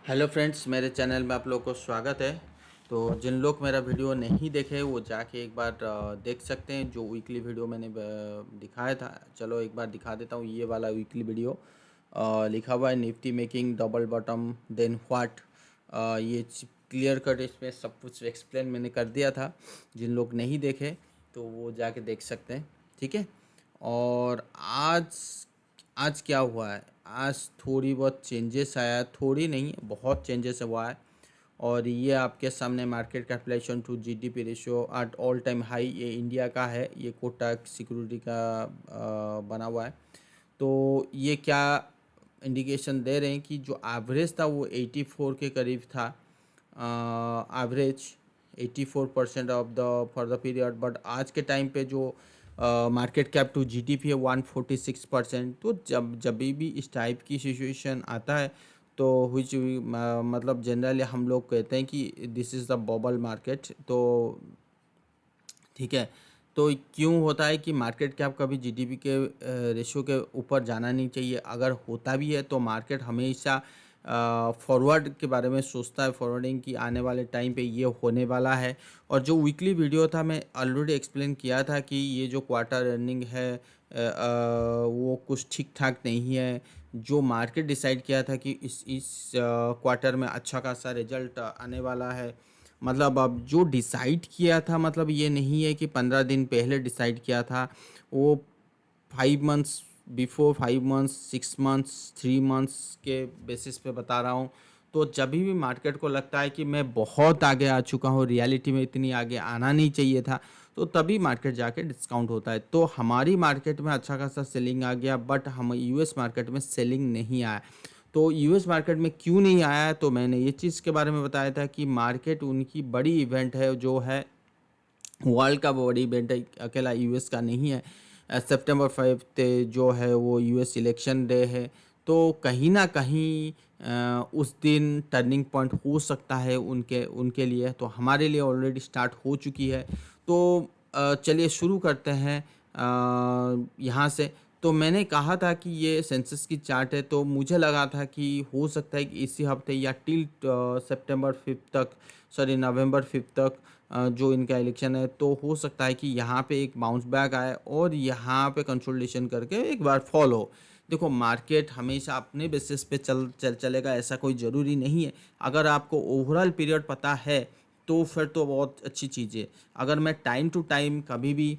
Hello friends, मेरे channel में आप लोगों को स्वागत है। तो जिन लोग मेरा वीडियो नहीं देखे वो जाके एक बार देख सकते हैं। जो वीकली वीडियो मैंने दिखाया था, चलो एक बार दिखा देता हूँ। ये वाला वीकली वीडियो लिखा हुआ है Nifty making double bottom then what. ये क्लियर कट इसमें सब कुछ एक्सप्लेन मैंने कर दिया था। जिन लोग नहीं देखे तो वो जाके देख सकते हैं, ठीक है। और आज आज क्या हुआ है, आज थोड़ी बहुत चेंजेस आया है, थोड़ी नहीं बहुत चेंजेस हुआ है। और ये आपके सामने market capitalisation to GDP ratio at all time high, ये इंडिया का है, ये कोटक सिक्योरिटी का बना हुआ है। तो ये क्या इंडिकेशन दे रहे हैं कि जो एवरेज था वो 84 के करीब था, average 84% of the for the period. But आज के टाइम पे जो मार्केट कैप टू जीडीपी है 146%। तो जब भी इस टाइप की सिचुएशन आता है तो विच मतलब जनरली हम लोग कहते हैं कि this is the bubble market. तो ठीक है, तो क्यों होता है कि मार्केट कैप कभी जीडीपी के रेशियो के ऊपर जाना नहीं चाहिए। अगर होता भी है तो मार्केट हमेशा फॉरवर्ड के बारे में सोचता है, फॉरवर्डिंग की आने वाले टाइम पे ये होने वाला है। और जो वीकली वीडियो था मैं ऑलरेडी एक्सप्लेन किया था कि ये जो क्वार्टर अर्निंग है वो कुछ ठीक ठाक नहीं है। जो मार्केट डिसाइड किया था कि इस क्वार्टर में अच्छा खासा रिजल्ट आने वाला है, मतलब अब जो डिसाइड किया था, मतलब ये नहीं है कि 15 दिन पहले डिसाइड किया था। वो 5 months before, 5 months, 6 months, 3 months के बेसिस पे बता रहा हूँ। तो जब भी मार्केट को लगता है कि मैं बहुत आगे आ चुका हूँ, रियलिटी में इतनी आगे आना नहीं चाहिए था, तो तभी मार्केट जाके डिस्काउंट होता है। तो हमारी मार्केट में अच्छा खासा सेलिंग आ गया, बट हम यूएस मार्केट में सेलिंग नहीं आया। तो यूएस मार्केट में क्यों नहीं आया, तो मैंने ये चीज़ के बारे में बताया था कि मार्केट उनकी बड़ी इवेंट है, जो है वर्ल्ड का बड़ी इवेंट है, अकेला यूएस का नहीं है। सितंबर 5 जो है वो यूएस इलेक्शन डे है। तो कहीं ना कहीं उस दिन टर्निंग पॉइंट हो सकता है उनके उनके लिए। तो हमारे लिए ऑलरेडी स्टार्ट हो चुकी है। तो चलिए शुरू करते हैं यहाँ से। तो मैंने कहा था कि ये सेंसस की चार्ट है, तो मुझे लगा था कि हो सकता है कि इसी हफ्ते या टिल सितंबर 5 तक, सॉरी नवंबर 5 तक जो इनका इलेक्शन है, तो हो सकता है कि यहाँ पे एक बाउंस बैक आए और यहाँ पे कंसोलिडेशन करके एक बार फॉल हो। देखो, मार्केट हमेशा अपने बेसिस पे चलेगा, ऐसा कोई ज़रूरी नहीं है। अगर आपको ओवरऑल पीरियड पता है तो फिर तो बहुत अच्छी चीज़ है। अगर मैं टाइम टू टाइम कभी भी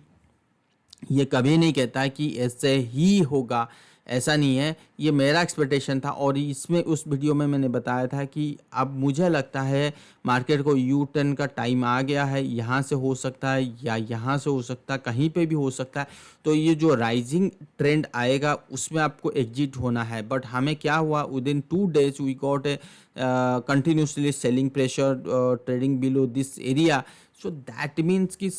ये कभी नहीं कहता है कि ऐसे ही होगा, ऐसा नहीं है। ये मेरा एक्सपेक्टेशन था और इसमें उस वीडियो में मैंने बताया था कि अब मुझे लगता है मार्केट को यू टर्न का टाइम आ गया है। यहाँ से हो सकता है या यहाँ से हो सकता है, कहीं पे भी हो सकता है। तो ये जो राइजिंग ट्रेंड आएगा उसमें आपको एग्जिट होना है। बट हमें क्या हुआ, within 2 days we got a continuously selling pressure, trading below this area. So that means कि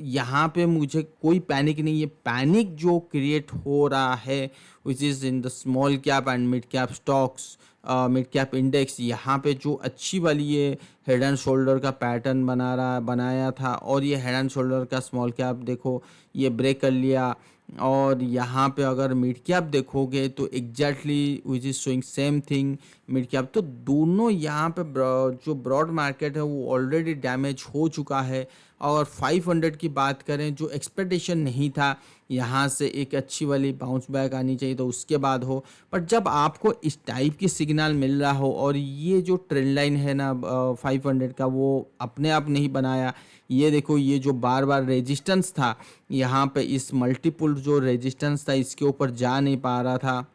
यहाँ पे मुझे कोई पैनिक नहीं है। पैनिक जो क्रिएट हो रहा है which is in the small cap and mid cap stocks, mid cap index. यहाँ पे जो अच्छी वाली ये हेड एंड शोल्डर का पैटर्न बनाया था, और ये हेड एंड शोल्डर का स्मॉल कैप देखो ये ब्रेक कर लिया। और यहाँ पे अगर मिड कैप देखोगे तो exactly which is showing same thing mid cap. तो दोनों यहाँ पे जो ब्रॉड मार्केट है वो ऑलरेडी डैमेज हो चुका है। और 500 की बात करें, जो एक्सपेक्टेशन नहीं था यहाँ से एक अच्छी वाली बाउंस बैक आनी चाहिए तो उसके बाद हो। बट जब आपको इस टाइप की सिग्नल मिल रहा हो, और ये जो ट्रेंड लाइन है ना 500 का, वो अपने आप नहीं बनाया। ये देखो, ये जो बार बार रेजिस्टेंस था यहाँ पे, इस मल्टीपुल जो रेजिस्टेंस था इसके ऊपर जा नहीं पा रहा था,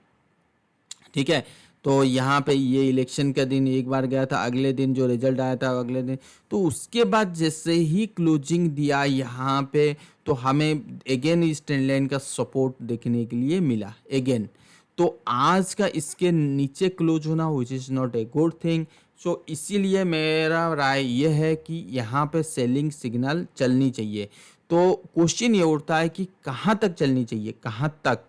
ठीक है। तो यहाँ पे ये इलेक्शन का दिन एक बार गया था, अगले दिन जो रिजल्ट आया था अगले दिन, तो उसके बाद जैसे ही क्लोजिंग दिया यहाँ पे, तो हमें अगेन इस ट्रेंड लाइन का सपोर्ट देखने के लिए मिला अगेन। तो आज का इसके नीचे क्लोज होना which is not a good thing. So इसीलिए मेरा राय ये है कि यहाँ पे सेलिंग सिग्नल चलनी चाहिए। तो क्वेश्चन ये उठता है कि कहाँ तक चलनी चाहिए, कहाँ तक,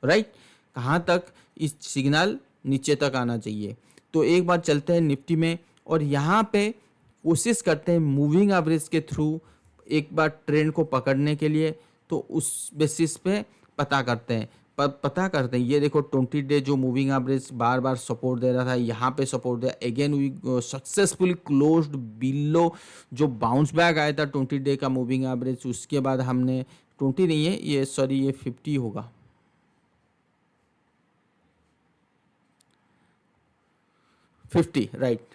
राइट, कहाँ तक इस सिग्नल नीचे तक आना चाहिए। तो एक बार चलते हैं निफ्टी में, और यहाँ पे कोशिश करते हैं मूविंग एवरेज के थ्रू एक बार ट्रेंड को पकड़ने के लिए। तो उस बेसिस पे पता करते हैं। पता करते हैं, ये देखो 20 डे जो मूविंग एवरेज बार बार सपोर्ट दे रहा था, यहाँ पे सपोर्ट दिया, again we successfully closed below जो बाउंस बैक आया था 20 डे का मूविंग एवरेज। उसके बाद हमने 20 नहीं है ये, सॉरी ये 50 होगा, 50 राइट,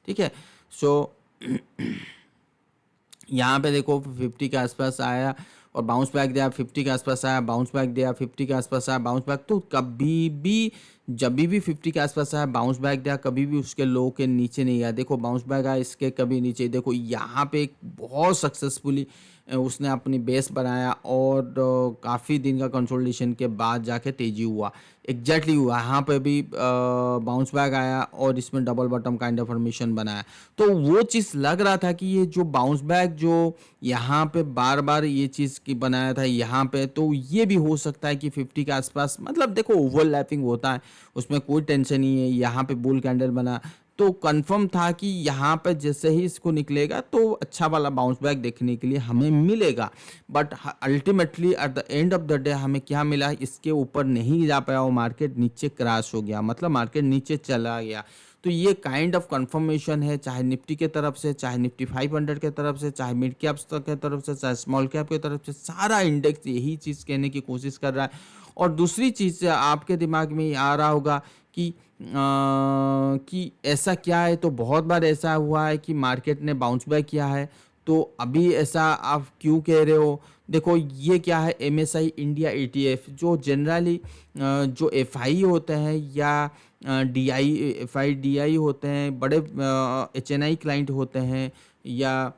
ठीक है। सो यहाँ पे देखो 50 के आसपास आया और बाउंस बैक दिया, 50 के आसपास आया, बाउंस बैक दिया, 50 के आसपास आया, बाउंस बैक। तो कभी भी जब भी 50 के आसपास आया बाउंस बैक दिया, कभी भी उसके लो के नीचे नहीं आया। देखो बाउंस बैक आया इसके कभी नीचे, देखो यहाँ पे एक बहुत सक्सेसफुली उसने अपनी बेस बनाया और काफ़ी दिन का कंसोलिडेशन के बाद जाके तेजी हुआ, एग्जैक्टली हुआ। यहाँ पे भी बाउंस बैक आया और इसमें double bottom kind of formation बनाया। तो वो चीज़ लग रहा था कि ये जो बाउंस बैक जो यहाँ पे बार बार ये चीज़ की बनाया था यहाँ पे, तो ये भी हो सकता है कि 50 के आसपास, मतलब देखो ओवरलैपिंग होता है उसमें कोई टेंशन नहीं है। यहाँ पे बुल कैंडल बना तो कंफर्म था कि यहाँ पे जैसे ही इसको निकलेगा तो अच्छा वाला बाउंस बैक देखने के लिए हमें मिलेगा। But ultimately at the end of the day हमें क्या मिला, इसके ऊपर नहीं जा पाया, वो मार्केट नीचे क्रैश हो गया, मतलब मार्केट नीचे चला गया। तो ये काइंड ऑफ कंफर्मेशन है, चाहे निफ्टी के तरफ से, चाहे निफ्टी 500 के तरफ से, चाहे मिड कैप्स के तरफ से, चाहे स्मॉल कैप की तरफ से, सारा इंडेक्स यही चीज़ कहने की कोशिश कर रहा है। और दूसरी चीज़ आपके दिमाग में आ रहा होगा कि ऐसा क्या है, तो बहुत बार ऐसा हुआ है कि मार्केट ने बाउंस बैक किया है, तो अभी ऐसा आप क्यों कह रहे हो। देखो ये क्या है, MSI इंडिया ETF जो जनरली जो FI होते हैं या DI होते हैं, बड़े HNI क्लाइंट होते हैं या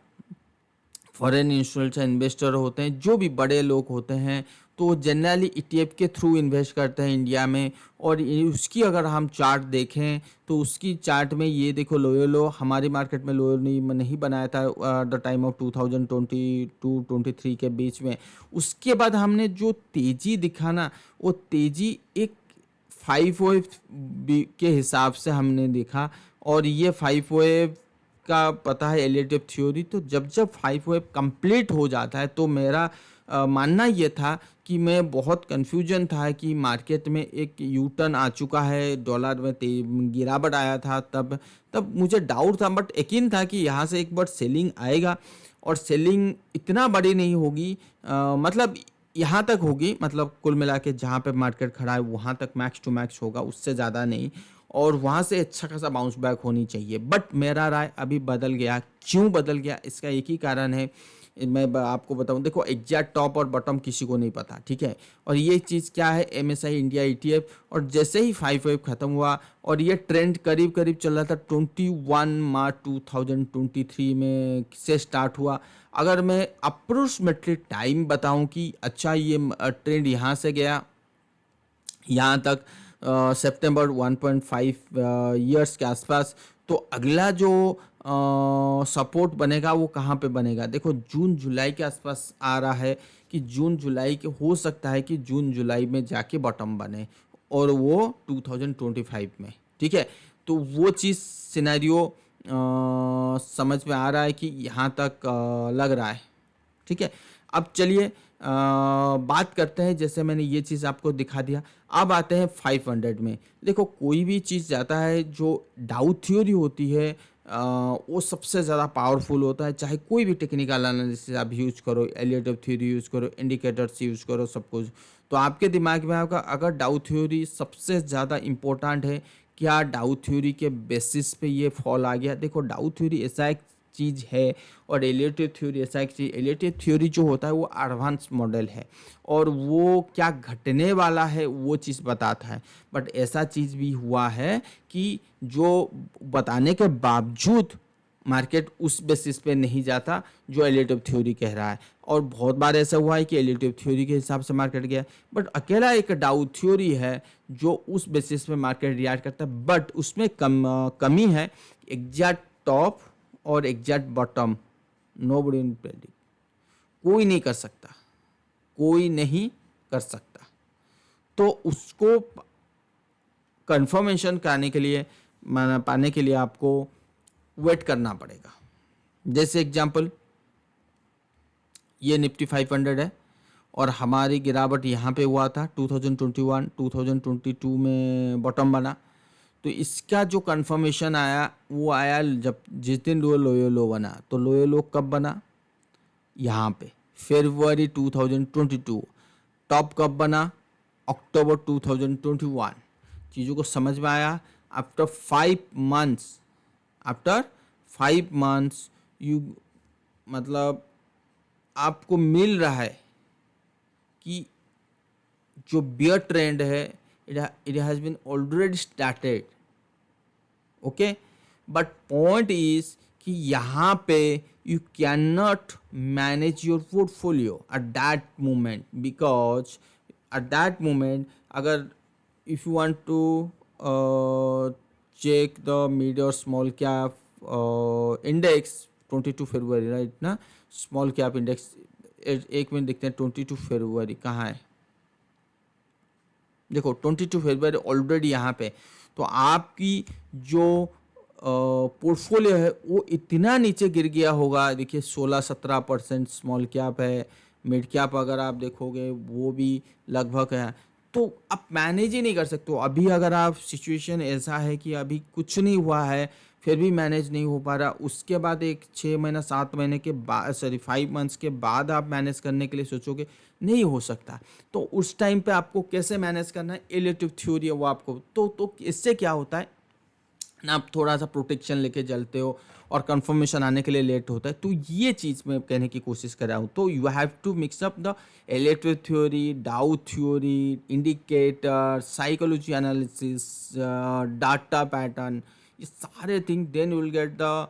फॉरेन इंस्टीट्यूशनल इन्वेस्टर होते हैं, जो भी बड़े लोग होते हैं, तो जनरली ETF के थ्रू इन्वेस्ट करते हैं इंडिया में। और उसकी अगर हम चार्ट देखें तो उसकी चार्ट में ये देखो लो हमारी मार्केट में लो नहीं बनाया था द टाइम ऑफ 2022-23 के बीच में। उसके बाद हमने जो तेज़ी दिखा ना, वो तेज़ी एक 5 वेव के हिसाब से हमने देखा। और ये 5 वेव का पता है एलियट थ्योरी, तो जब 5 वेव कंप्लीट हो जाता है तो मेरा मानना ये था कि मैं बहुत कन्फ्यूजन था कि मार्केट में एक यू टर्न आ चुका है, डॉलर में गिरावट आया था, तब मुझे डाउट था, बट यकीन था कि यहाँ से एक बार सेलिंग आएगा और सेलिंग इतना बड़ी नहीं होगी, मतलब यहाँ तक होगी, मतलब कुल मिला के जहाँ पे मार्केट खड़ा है वहाँ तक मैक्स टू मैक्स होगा, उससे ज़्यादा नहीं, और वहाँ से अच्छा खासा बाउंस बैक होनी चाहिए। बट मेरा राय अभी बदल गया। क्यों बदल गया, इसका एक ही कारण है, मैं आपको बताऊं। देखो एग्जैक्ट टॉप और बॉटम किसी को नहीं पता, ठीक है। और ये चीज़ क्या है, MSI इंडिया ETF, और जैसे ही 5 वेव ख़त्म हुआ और ये ट्रेंड करीब करीब चल रहा था 21 मार्च 2023 में से स्टार्ट हुआ। अगर मैं अप्रोक्सीमेटली टाइम बताऊं कि अच्छा ये ट्रेंड यहाँ से गया यहाँ तक सितंबर 1.5 ईयर्स के आसपास, तो अगला जो सपोर्ट बनेगा वो कहाँ पे बनेगा। देखो जून जुलाई के आसपास आ रहा है कि जून जुलाई के हो सकता है कि जून जुलाई में जाके बॉटम बने, और वो 2025 में, ठीक है। तो वो चीज़ सिनेरियो समझ में आ रहा है कि यहाँ तक लग रहा है, ठीक है। अब चलिए बात करते हैं, जैसे मैंने ये चीज़ आपको दिखा दिया, अब आते हैं 500 में। देखो कोई भी चीज़ जाता है जो डाउ थ्योरी होती है वो सबसे ज़्यादा पावरफुल होता है, चाहे कोई भी टेक्निकल एनालिसिस आप यूज़ करो, एलियट थ्योरी यूज़ करो, इंडिकेटर्स यूज़ करो, सब कुछ, तो आपके दिमाग में आएगा अगर डाउ थ्योरी सबसे ज़्यादा इम्पोर्टेंट है, क्या डाउ थ्योरी के बेसिस पे ये फॉल आ गया। देखो डाउ थ्योरी ऐसा एक चीज़ है और एलियट थ्योरी ऐसा एक चीज़, एलियट थ्योरी जो होता है वो एडवांस मॉडल है और वो क्या घटने वाला है वो चीज़ बताता है। बट ऐसा चीज़ भी हुआ है कि जो बताने के बावजूद मार्केट उस बेसिस पे नहीं जाता जो एलियट थ्योरी कह रहा है, और बहुत बार ऐसा हुआ है कि एलियट थ्योरी के हिसाब से मार्केट गया। बट अकेला एक डाउ थ्योरी है जो उस बेसिस पे मार्केट रिएक्ट करता है, बट उसमें कमी है, एग्जैक्ट टॉप और exact bottom nobody can predict, कोई नहीं कर सकता, कोई नहीं कर सकता। तो उसको कंफर्मेशन पाने के लिए आपको वेट करना पड़ेगा। जैसे एग्जांपल ये निफ्टी 500 है और हमारी गिरावट यहाँ पे हुआ था 2021 2022 में बॉटम बना। तो इसका जो कंफर्मेशन आया वो आया जब जिस दिन लोयो लो बना। तो लोयो लो कब बना? यहाँ पे फरवरी 2022। टॉप कब बना? अक्टूबर 2021। चीज़ों को समझ में आया? आफ्टर 5 मंथ्स यू मतलब आपको मिल रहा है कि जो बियर ट्रेंड है it has been already started. Okay, but point is कि यहाँ पे you can not manage your portfolio at that moment, because at that moment अगर if you want to check the mid or small cap index 22 फरवरी right ना, small cap index एक minute देखते हैं 22 फरवरी कहाँ है। देखो 22 फरवरी ऑलरेडी यहाँ पे। तो आपकी जो पोर्टफोलियो है वो इतना नीचे गिर गया होगा। देखिए 16-17% स्मॉल कैप है, मिड कैप अगर आप देखोगे वो भी लगभग है। तो आप मैनेज ही नहीं कर सकते हो। अभी अगर आप सिचुएशन ऐसा है कि अभी कुछ नहीं हुआ है फिर भी मैनेज नहीं हो पा रहा, उसके बाद एक 6 महीना 7 महीने के बाद 5 मंथ्स के बाद आप मैनेज करने के लिए सोचोगे, नहीं हो सकता। तो उस टाइम पे आपको कैसे मैनेज करना है, रिलेटिव थ्योरी है वो आपको। तो इससे क्या होता है ना, आप थोड़ा सा प्रोटेक्शन लेके चलते हो और कंफर्मेशन आने के लिए लेट होता है। तो ये चीज़ मैं कहने की कोशिश कर रहा हूँ। तो you have to mix up the electric theory, Dow theory, indicator, psychology analysis, data pattern, ये सारे thing, then you will get the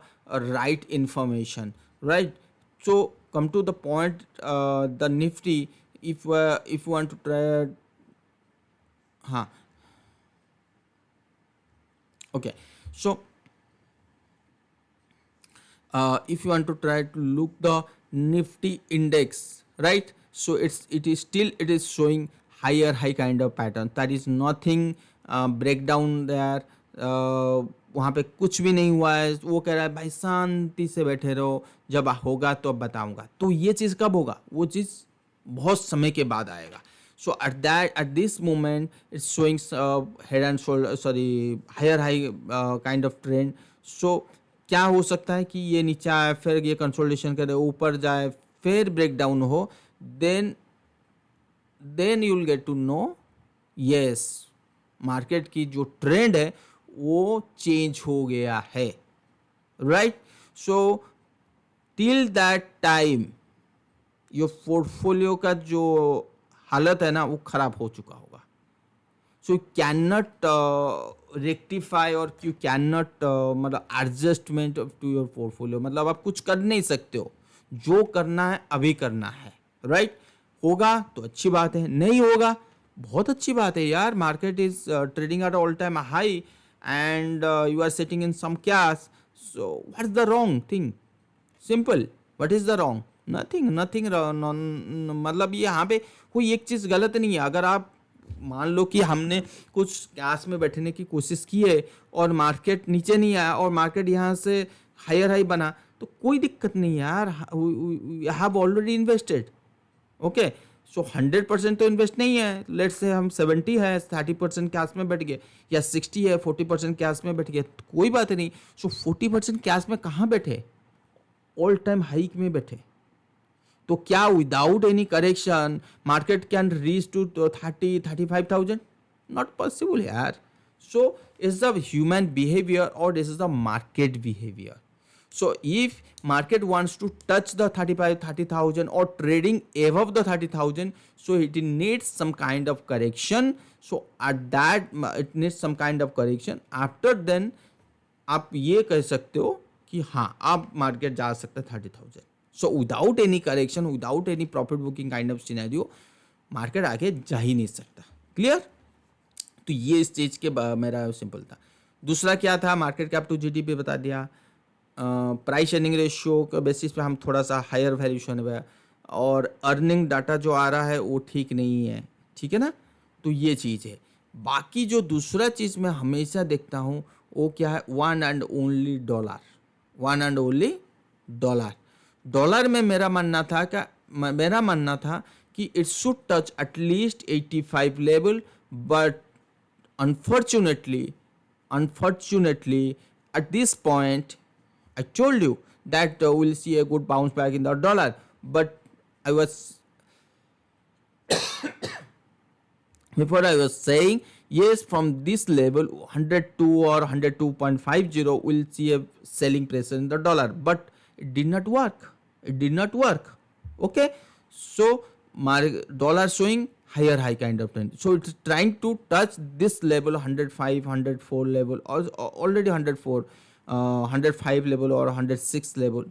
right information, right. So come to the point, the Nifty, if you want to try, हाँ, okay, so if you want to try to look the nifty index, right, so it is showing higher high kind of pattern, that is nothing breakdown there, वहाँ पे कुछ भी नहीं हुआ है। वो कह रहा है भाई शांति से बैठे रहो, जब होगा तो अब बताऊंगा। तो ये चीज़ कब होगा? वो चीज़ बहुत समय के बाद आएगा। So at this moment it's showing head and shoulder, sorry, higher high kind of trend. So क्या हो सकता है कि ये नीचे आए, फिर ये कंसोलिडेशन करे, ऊपर जाए, फिर ब्रेक डाउन हो, then you will get to know yes market की जो ट्रेंड है वो चेंज हो गया है, right. So till that time your portfolio का जो हालत है ना वो खराब हो चुका होगा। So you can not rectify और यू कैन नॉट मतलब एडजस्टमेंट टू योर पोर्टफोलियो, मतलब आप कुछ कर नहीं सकते हो। जो करना है अभी करना है, राइट। होगा तो अच्छी बात है, नहीं होगा बहुत अच्छी बात है यार। Market is trading at all time high and you are sitting in some cash, so what's the wrong thing? Simple, what is the wrong? nothing मतलब ये यहाँ पे कोई एक चीज़ गलत नहीं है। अगर आप मान लो कि हमने कुछ कैश में बैठने की कोशिश की है और मार्केट नीचे नहीं आया और मार्केट यहाँ से हायर हाई बना, तो कोई दिक्कत नहीं यार, हैव ऑलरेडी इन्वेस्टेड, ओके। सो 100% तो इन्वेस्ट नहीं है, लेट्स से हम 70 है, 30% कैश में बैठ गए, या 60 है 40% कैश में बैठ गए, तो कोई बात नहीं। सो 40% कैश में कहाँ बैठे? ऑल टाइम हाइक में बैठे। तो क्या without any correction market can reach to 30-35,000? Not possible यार। So it's the human behaviour और this is the market behaviour. So if market wants to touch the 30,000 or trading above the 30,000, so it needs some kind of correction. So at that it needs some kind of correction. After then आप ये कह सकते हो कि हाँ आप market जा सकते 30,000. So without any correction, without any profit booking kind of scenario, market आगे जा ही नहीं सकता। क्लियर? तो ये इस चीज़ के मेरा सिंपल था। दूसरा क्या था? मार्केट कैप टू जीडीपी बता दिया। प्राइस अर्निंग रेशियो के बेसिस पे हम थोड़ा सा हायर वैल्यूएशन है, और अर्निंग डाटा जो आ रहा है वो ठीक नहीं है, ठीक है ना। तो ये चीज़ है। बाकी जो दूसरा चीज़ मैं हमेशा देखता हूँ वो क्या है? One and only dollar. One and only dollar. Dollar में मेरा मानना था कि कि it should touch at least 85 level, but unfortunately at this point I told you that we'll see a good bounce back in the dollar, but I was before I was saying yes, from this level 102 or 102.50 we'll see a selling pressure in the dollar, but it did not work. Okay, so my dollar showing higher high kind of trend, so it's trying to touch this level 105 104 level, or already 104 105 level or 106 level.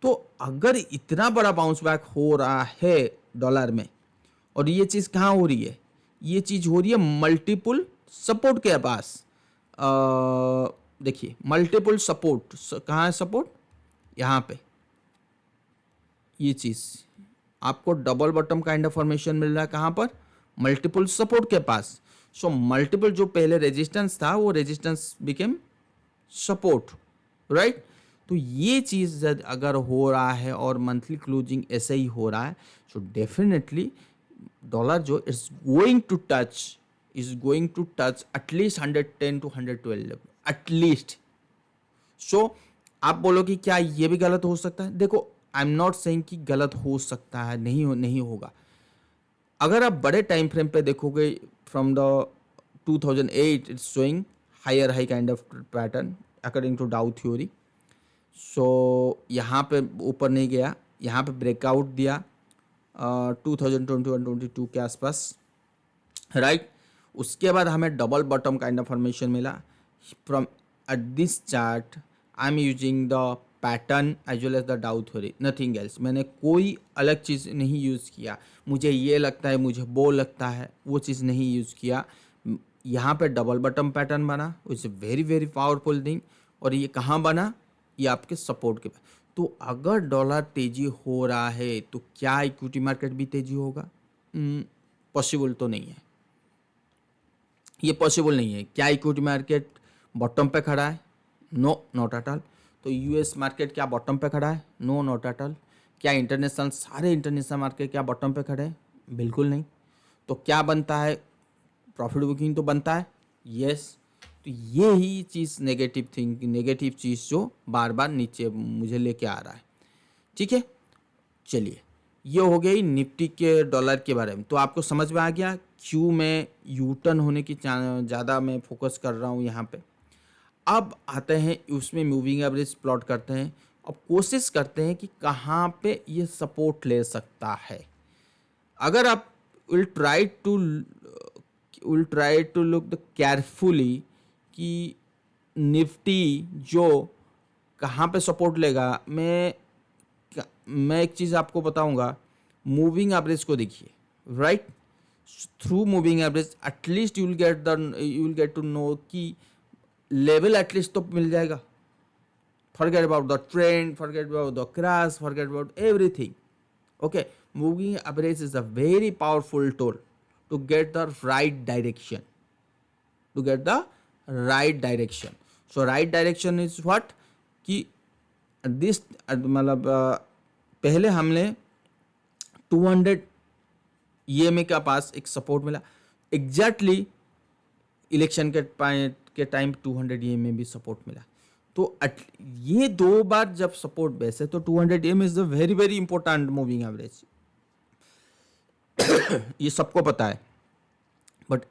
तो अगर इतना बड़ा bounce back हो रहा है dollar में, और ये चीज़ कहाँ हो रही है, ये चीज़ हो रही है मल्टीपल सपोर्ट के पास। देखिए मल्टीपल सपोर्ट कहाँ है, सपोर्ट यहाँ पे, ये चीज़ आपको double bottom kind of formation मिल रहा है कहाँ पर, मल्टीपल सपोर्ट के पास। सो मल्टीपल जो पहले रेजिस्टेंस था वो रेजिस्टेंस बिकेम सपोर्ट, राइट। तो ये चीज़ अगर हो रहा है और मंथली क्लोजिंग ऐसे ही हो रहा है, सो डेफिनेटली डॉलर जो is going to touch at least 110 to 112 level at least. So आप बोलो कि क्या ये भी गलत हो सकता है? देखो आई एम नॉट सेइंग कि गलत हो सकता है, नहीं होगा। अगर आप बड़े टाइम फ्रेम पे देखोगे from the 2008 it's showing higher high kind of pattern according to Dow theory. So यहाँ पे ऊपर नहीं गया, यहाँ पे ब्रेकआउट दिया 2021-22 के आसपास, राइट। उसके बाद हमें double bottom kind of formation मिला from at this chart. I am using the pattern as well as the Dow theory, nothing else. मैंने कोई अलग चीज़ नहीं यूज़ किया, मुझे ये लगता है, मुझे वो लगता है, वो चीज़ नहीं यूज़ किया। यहाँ पे डबल बॉटम पैटर्न बना, it's very very powerful thing. और ये कहाँ बना, ये आपके सपोर्ट के पास। तो अगर डॉलर तेजी हो रहा है तो क्या इक्विटी मार्केट भी तेजी होगा? पॉसिबल तो नहीं है, ये पॉसिबल नहीं है। क्या इक्विटी मार्केट बॉटम पे खड़ा है? No, not at all. तो यूएस मार्केट क्या बॉटम पे खड़ा है? No, not at all. क्या इंटरनेशनल, सारे इंटरनेशनल मार्केट क्या बॉटम पे खड़े हैं? बिल्कुल नहीं। तो क्या बनता है? प्रॉफिट बुकिंग तो बनता है, यस। तो ये ही चीज़ नेगेटिव चीज़ जो बार बार नीचे मुझे लेके आ रहा है, ठीक है। चलिए, ये हो गई निफ्टी के डॉलर के बारे में। तो आपको समझ में आ गया क्यों मैं यू टर्न होने की ज़्यादा मैं फोकस कर रहा हूँ यहाँ पे। अब आते हैं उसमें मूविंग एवरेज प्लॉट करते हैं। अब कोशिश करते हैं कि कहाँ पे ये सपोर्ट ले सकता है। अगर आप will try to look the carefully कि निफ्टी जो कहाँ पे सपोर्ट लेगा। मैं एक चीज़ आपको बताऊंगा, मूविंग एवरेज को देखिए, right. Through moving average at least you will get to know कि लेवल एटलीस्ट तो मिल जाएगा। Forget about the trend, forget about the crash, forget about everything, okay. Moving average is a very powerful tool to get the right direction, so right direction is what कि this मतलब पहले हमने 200 EMA के पास एक support मिला, exactly election के time 200 EMA भी support मिला। तो ये दो बार जब सपोर्ट बेस है तो 200 EMA is a very very important moving average, ये सबको पता है। बट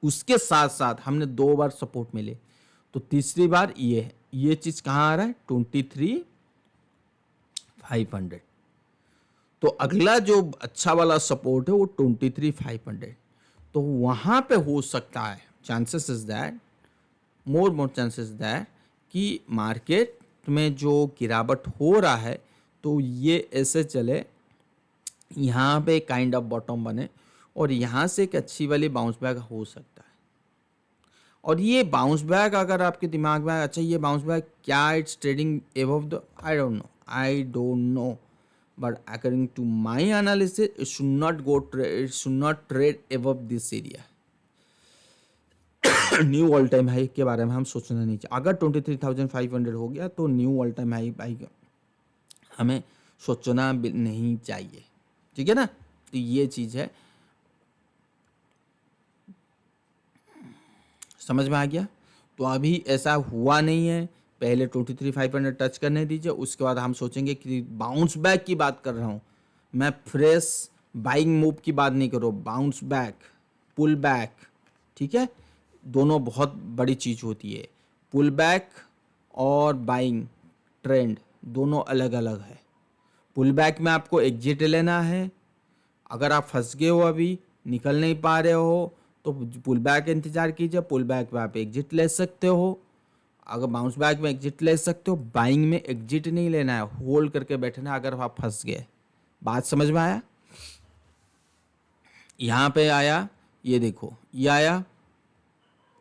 उसके साथ साथ हमने दो बार सपोर्ट मिले, तो तीसरी बार ये है। ये चीज़ कहाँ आ रहा है? 23,500। तो अगला जो अच्छा वाला सपोर्ट है वो 23,500। तो वहाँ पे हो सकता है, chances is that, more chances that कि मार्केट में जो गिरावट हो रहा है तो ये ऐसे चले, यहाँ पे काइंड ऑफ बॉटम बने और यहाँ से एक अच्छी वाली बाउंस बैक हो सकता है। और ये बाउंस बैक अगर आपके दिमाग में, अच्छा ये बाउंस बैक क्या it's trading above the, I don't know, but according to my analysis it should not trade above this area. New all time high के बारे में हम सोचना नहीं चाहिए। अगर 23,500 हो गया तो न्यू ऑल टाइम हाई हमें सोचना नहीं चाहिए, ठीक है ना। तो ये चीज़ है, समझ में आ गया। तो अभी ऐसा हुआ नहीं है, पहले 23,500 टच करने दीजिए, उसके बाद हम सोचेंगे कि बाउंस बैक की बात कर रहा हूँ मैं, फ्रेश बाइंग मूव की बात नहीं कर रहा हूँ, बाउंस बैक, पुल बैक, ठीक है। दोनों बहुत बड़ी चीज़ होती है, पुल बैक और बाइंग ट्रेंड दोनों अलग अलग है। पुल बैक में आपको एग्जिट लेना है, अगर आप फंस गए हो अभी निकल नहीं पा रहे हो तो पुल बैक इंतज़ार कीजिए, पुल बैक में आप एग्जिट ले सकते हो। अगर बाउंस बैक में एग्जिट ले सकते हो, बाइंग में एग्जिट नहीं लेना है, होल्ड करके बैठना है अगर आप फंस गए। बात समझ में आया। यहाँ पे आया, ये देखो ये आया,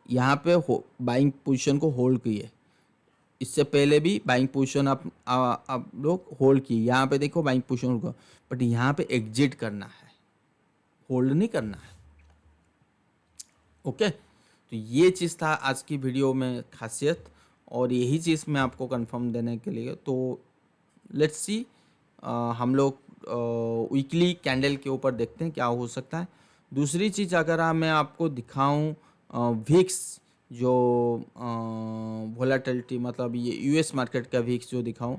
यहाँ पे बाइंग पोजीशन को होल्ड किए, इससे पहले भी बाइंग पोजीशन आप लोग होल्ड किए, यहाँ पे देखो बाइंग पोजीशन को, बट यहाँ पे एग्जिट करना है, होल्ड नहीं करना है। ओके, तो ये चीज़ था आज की वीडियो में खासियत, और यही चीज़ मैं आपको कंफर्म देने के लिए। तो लेट्स सी, हम लोग वीकली कैंडल के ऊपर देखते हैं क्या हो सकता है। दूसरी चीज़ अगर मैं आपको दिखाऊं, विक्स जो वोलेटिलिटी, मतलब ये यूएस मार्केट का विक्स जो दिखाऊं,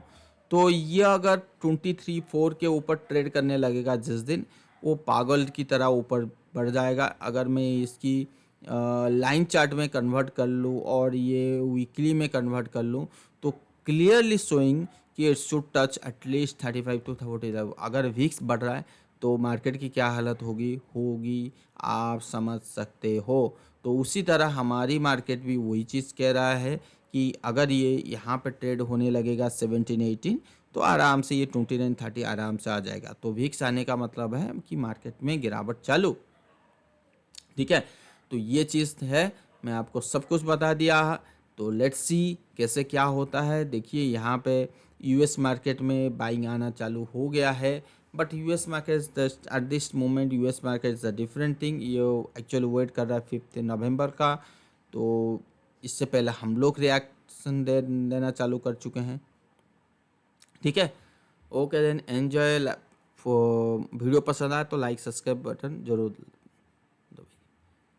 तो ये अगर 23,400 के ऊपर ट्रेड करने लगेगा जिस दिन, वो पागल की तरह ऊपर बढ़ जाएगा। अगर मैं इसकी लाइन चार्ट में कन्वर्ट कर लूँ और ये वीकली में कन्वर्ट कर लूँ, तो क्लियरली शोइंग कि it should touch at least 35 to 40। अगर विक्स बढ़ रहा है तो मार्केट की क्या हालत होगी आप समझ सकते हो। तो उसी तरह हमारी मार्केट भी वही चीज़ कह रहा है कि अगर ये यहाँ पर ट्रेड होने लगेगा 17-18, तो आराम से ये 29-30 आराम से आ जाएगा। तो विक्स आने का मतलब है कि मार्केट में गिरावट चालू, ठीक है। तो ये चीज़ है, मैं आपको सब कुछ बता दिया। तो लेट्स सी कैसे क्या होता है। देखिए यहाँ पे यूएस मार्केट में बाइंग आना चालू हो गया है, but US market at this moment, US market is a different thing. ये एक्चुअली वेट कर रहा है 5 नवंबर का। तो इससे पहले हम लोग रिएक्शन देना चालू कर चुके हैं, ठीक है। Okay then, enjoy. वीडियो पसंद आए तो लाइक सब्सक्राइब बटन जरूर